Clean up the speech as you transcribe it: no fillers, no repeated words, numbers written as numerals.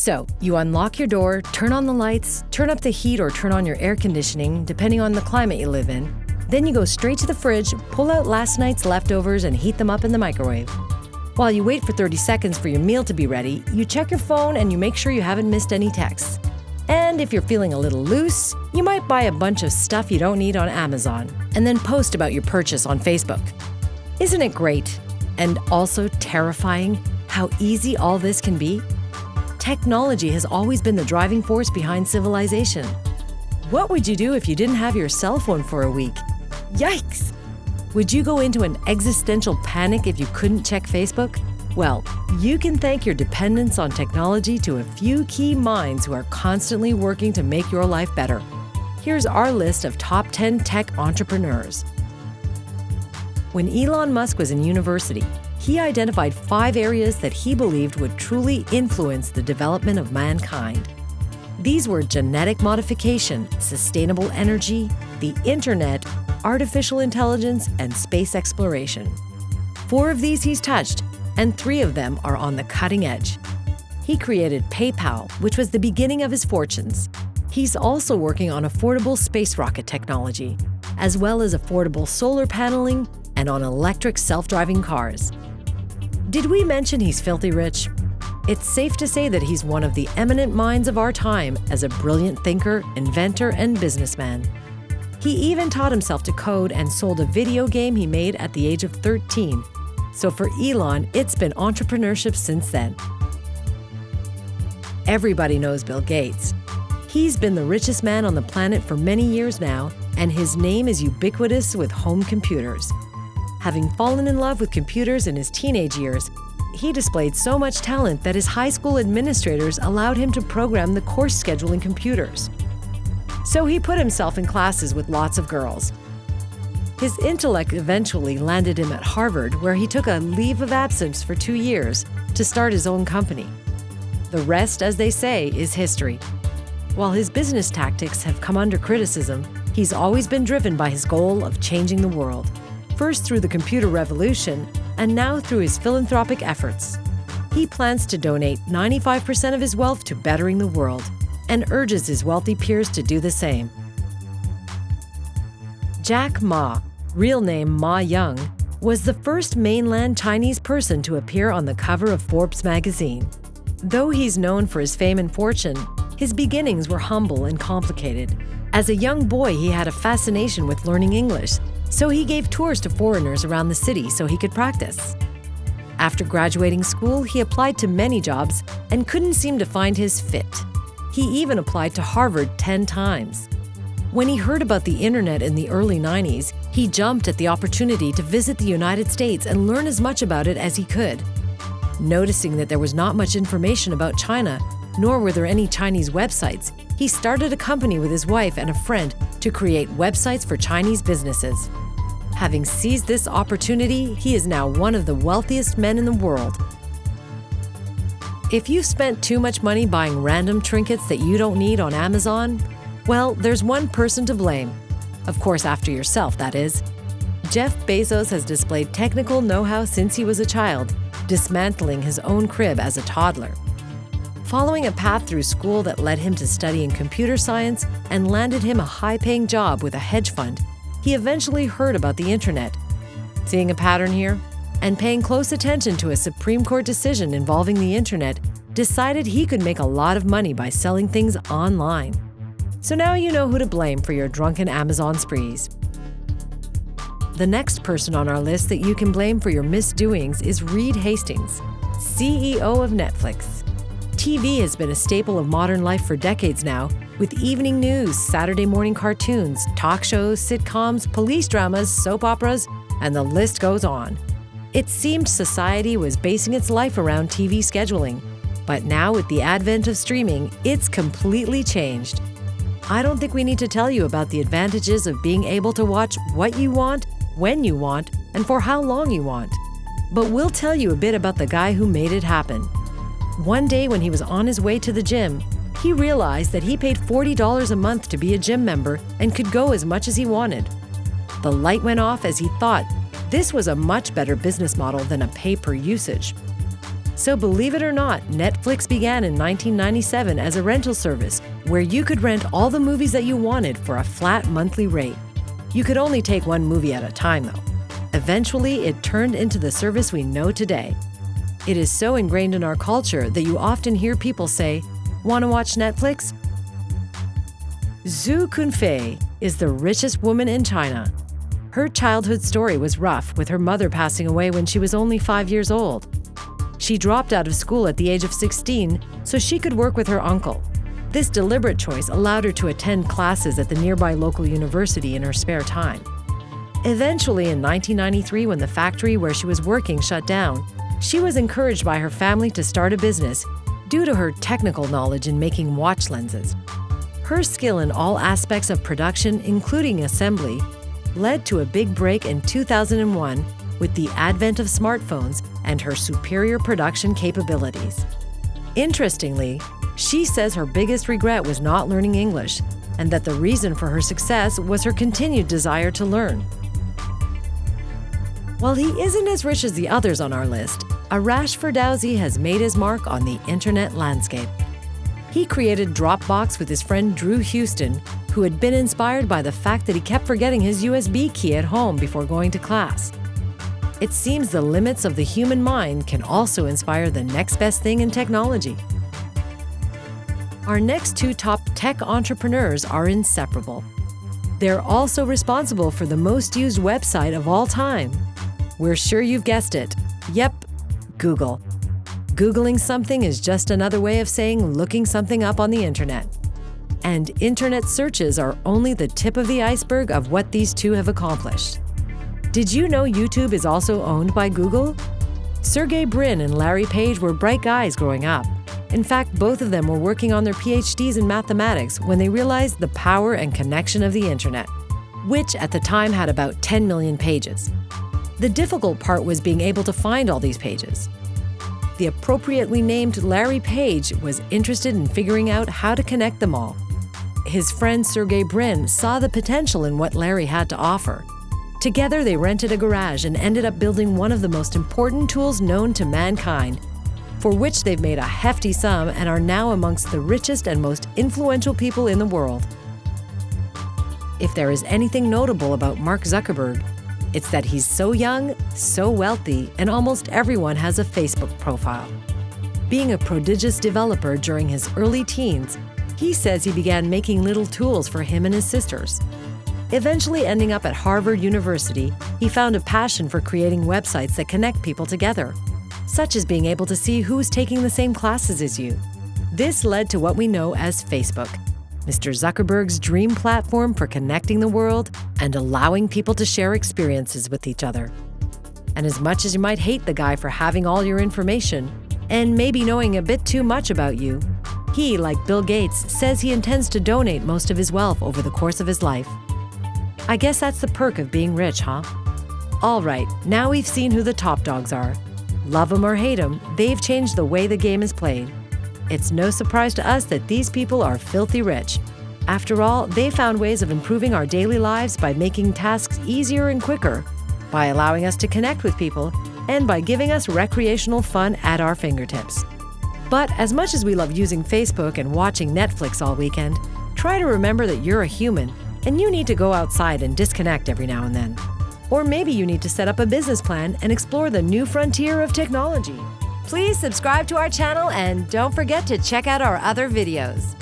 So, you unlock your door, turn on the lights, turn up the heat or turn on your air conditioning, depending on the climate you live in. Then you go straight to the fridge, pull out last night's leftovers and heat them up in the microwave. While you wait for 30 seconds for your meal to be ready, you check your phone and you make sure you haven't missed any texts. And if you're feeling a little loose, you might buy a bunch of stuff you don't need on Amazon and then post about your purchase on Facebook. Isn't it great? And also terrifying how easy all this can be? Technology has always been the driving force behind civilization. What would you do if you didn't have your cell phone for a week? Yikes! Would you go into an existential panic if you couldn't check Facebook? Well, you can thank your dependence on technology to a few key minds who are constantly working to make your life better. Here's our list of top 10 tech entrepreneurs. When Elon Musk was in university, he identified 5 areas that he believed would truly influence the development of mankind. These were genetic modification, sustainable energy, the internet, artificial intelligence, and space exploration. 4 of these he's touched, and 3 of them are on the cutting edge. He created PayPal, which was the beginning of his fortunes. He's also working on affordable space rocket technology, as well as affordable solar paneling and on electric self-driving cars. Did we mention he's filthy rich? It's safe to say that he's one of the eminent minds of our time as a brilliant thinker, inventor, and businessman. He even taught himself to code and sold a video game he made at the age of 13. So for Elon, it's been entrepreneurship since then. Everybody knows Bill Gates. He's been the richest man on the planet for many years now, and his name is ubiquitous with home computers. Having fallen in love with computers in his teenage years, he displayed so much talent that his high school administrators allowed him to program the course schedule in computers. So he put himself in classes with lots of girls. His intellect eventually landed him at Harvard, where he took a leave of absence for 2 years to start his own company. The rest, as they say, is history. While his business tactics have come under criticism, he's always been driven by his goal of changing the world. First through the computer revolution, and now through his philanthropic efforts. He plans to donate 95% of his wealth to bettering the world, and urges his wealthy peers to do the same. Jack Ma, real name Ma Young, was the first mainland Chinese person to appear on the cover of Forbes magazine. Though he's known for his fame and fortune, his beginnings were humble and complicated. As a young boy, he had a fascination with learning English, so he gave tours to foreigners around the city so he could practice. After graduating school, he applied to many jobs and couldn't seem to find his fit. He even applied to Harvard 10 times. When he heard about the internet in the early 90s, he jumped at the opportunity to visit the United States and learn as much about it as he could. Noticing that there was not much information about China, nor were there any Chinese websites, he started a company with his wife and a friend to create websites for Chinese businesses. Having seized this opportunity, he is now one of the wealthiest men in the world. If you've spent too much money buying random trinkets that you don't need on Amazon, well, there's one person to blame. Of course, after yourself, that is. Jeff Bezos has displayed technical know-how since he was a child, dismantling his own crib as a toddler. Following a path through school that led him to studying computer science and landed him a high-paying job with a hedge fund, he eventually heard about the internet. Seeing a pattern here, and paying close attention to a Supreme Court decision involving the internet, decided he could make a lot of money by selling things online. So now you know who to blame for your drunken Amazon sprees. The next person on our list that you can blame for your misdoings is Reed Hastings, CEO of Netflix. TV has been a staple of modern life for decades now, with evening news, Saturday morning cartoons, talk shows, sitcoms, police dramas, soap operas, and the list goes on. It seemed society was basing its life around TV scheduling, but now with the advent of streaming, it's completely changed. I don't think we need to tell you about the advantages of being able to watch what you want, when you want, and for how long you want. But we'll tell you a bit about the guy who made it happen. One day when he was on his way to the gym, he realized that he paid $40 a month to be a gym member and could go as much as he wanted. The light went off as he thought this was a much better business model than a pay-per-usage. So believe it or not, Netflix began in 1997 as a rental service where you could rent all the movies that you wanted for a flat monthly rate. You could only take one movie at a time, though. Eventually, it turned into the service we know today. It is so ingrained in our culture that you often hear people say, "Want to watch Netflix?" Zou Qunfei is the richest woman in China. Her childhood story was rough, with her mother passing away when she was only 5 years old. She dropped out of school at the age of 16 so she could work with her uncle. This deliberate choice allowed her to attend classes at the nearby local university in her spare time. Eventually, in 1993, when the factory where she was working shut down, she was encouraged by her family to start a business due to her technical knowledge in making watch lenses. Her skill in all aspects of production, including assembly, led to a big break in 2001 with the advent of smartphones and her superior production capabilities. Interestingly, she says her biggest regret was not learning English, and that the reason for her success was her continued desire to learn. While he isn't as rich as the others on our list, Arash Ferdowsi has made his mark on the internet landscape. He created Dropbox with his friend Drew Houston, who had been inspired by the fact that he kept forgetting his USB key at home before going to class. It seems the limits of the human mind can also inspire the next best thing in technology. Our next two top tech entrepreneurs are inseparable. They're also responsible for the most used website of all time. We're sure you've guessed it. Yep, Google. Googling something is just another way of saying looking something up on the internet. And internet searches are only the tip of the iceberg of what these two have accomplished. Did you know YouTube is also owned by Google? Sergey Brin and Larry Page were bright guys growing up. In fact, both of them were working on their PhDs in mathematics when they realized the power and connection of the internet, which at the time had about 10 million pages. The difficult part was being able to find all these pages. The appropriately named Larry Page was interested in figuring out how to connect them all. His friend Sergey Brin saw the potential in what Larry had to offer. Together, they rented a garage and ended up building one of the most important tools known to mankind, for which they've made a hefty sum and are now amongst the richest and most influential people in the world. If there is anything notable about Mark Zuckerberg, it's that he's so young, so wealthy, and almost everyone has a Facebook profile. Being a prodigious developer during his early teens, he says he began making little tools for him and his sisters. Eventually ending up at Harvard University, he found a passion for creating websites that connect people together, such as being able to see who's taking the same classes as you. This led to what we know as Facebook, Mr. Zuckerberg's dream platform for connecting the world and allowing people to share experiences with each other. And as much as you might hate the guy for having all your information and maybe knowing a bit too much about you, he, like Bill Gates, says he intends to donate most of his wealth over the course of his life. I guess that's the perk of being rich, huh? All right, now we've seen who the top dogs are. Love them or hate them, they've changed the way the game is played. It's no surprise to us that these people are filthy rich. After all, they found ways of improving our daily lives by making tasks easier and quicker, by allowing us to connect with people, and by giving us recreational fun at our fingertips. But as much as we love using Facebook and watching Netflix all weekend, try to remember that you're a human and you need to go outside and disconnect every now and then. Or maybe you need to set up a business plan and explore the new frontier of technology. Please subscribe to our channel and don't forget to check out our other videos.